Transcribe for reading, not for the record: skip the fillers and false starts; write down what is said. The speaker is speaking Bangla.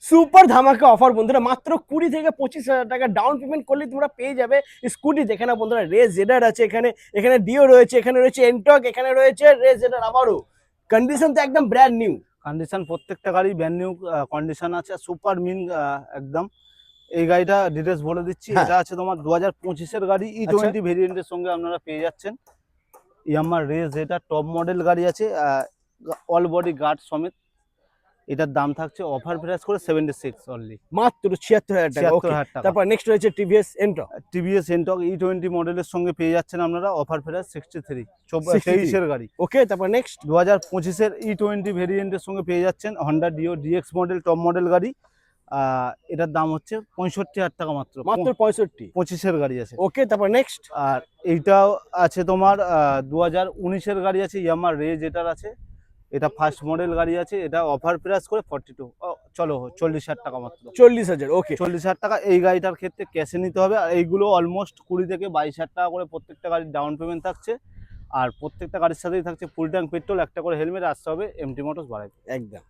সুপার ধামাকা অফার বন্ধুরা, মাত্র 20 থেকে 25,000 টাকা ডাউন পেমেন্ট করলে তোমরা পেয়ে যাবে স্কুটি। দেখে না বন্ধুরা, রেস জেডার আছে এখানে, এখানে ডিও রয়েছে, এখানে রয়েছে এনটক, এখানে রয়েছে রেস জেডার আবারও। কন্ডিশন তো একদম ব্র্যান্ড নিউ। কন্ডিশন প্রত্যেকটা গাড়ি ব্র্যান্ড নিউ কন্ডিশন আছে, সুপার মিন একদম। এই গাড়িটা ডিটেলস বলে দিচ্ছি। হ্যাঁ। এটা আছে তোমার 2025-এর গাড়ি, E20 ভেরিয়েন্টের সঙ্গে আপনারা পেয়ে যাচ্ছেন। ইয়ামাহা রেস এটা টপ মডেল গাড়ি আছে, অল বডি গার্ড সমেত। এটার দাম থাকছে অফার প্রাইস করে 76 অনলি, মাত্র 76,000 টাকা। ওকে, 76,000 টাকা। তারপর নেক্সট রয়েছে TVS Ntorq. TVS Ntorq E20 মডেলের সঙ্গে পেয়ে যাচ্ছেন আপনারা অফার প্রাইস 63, 23-এর গাড়ি। ওকে, তারপর নেক্সট 2025-এর E20 ভেরিয়েন্টের সঙ্গে পেয়ে যাচ্ছেন Honda Dio DX model top model গাড়ি। এটার দাম হচ্ছে 65,000 টাকা মাত্র, মাত্র 65। 25-এর গাড়ি আছে। ওকে, তারপর নেক্সট আর এইটাও আছে তোমার 2019-এর গাড়ি আছে, ইয়ামাহা রেজ এটার আছে। এটা ফার্স্ট মডেল গাড়ি আছে, এটা অফার প্রাইস করে 42, চলো 40,000 টাকা মাত্র, 40,000। ওকে, 40,000 টাকা। এই গাড়িটার ক্ষেত্রে ক্যাশে নিতে হবে। আর এইগুলো অলমোস্ট 20 থেকে 22,000 টাকা করে প্রত্যেকটা গাড়ির ডাউন পেমেন্ট থাকছে। আর প্রত্যেকটা গাড়ির সাথেই থাকছে ফুল ট্যাঙ্ক পেট্রোল, একটা করে হেলমেট, আসতে হবে এমটি মোটরস বাড়াইতে। একদম।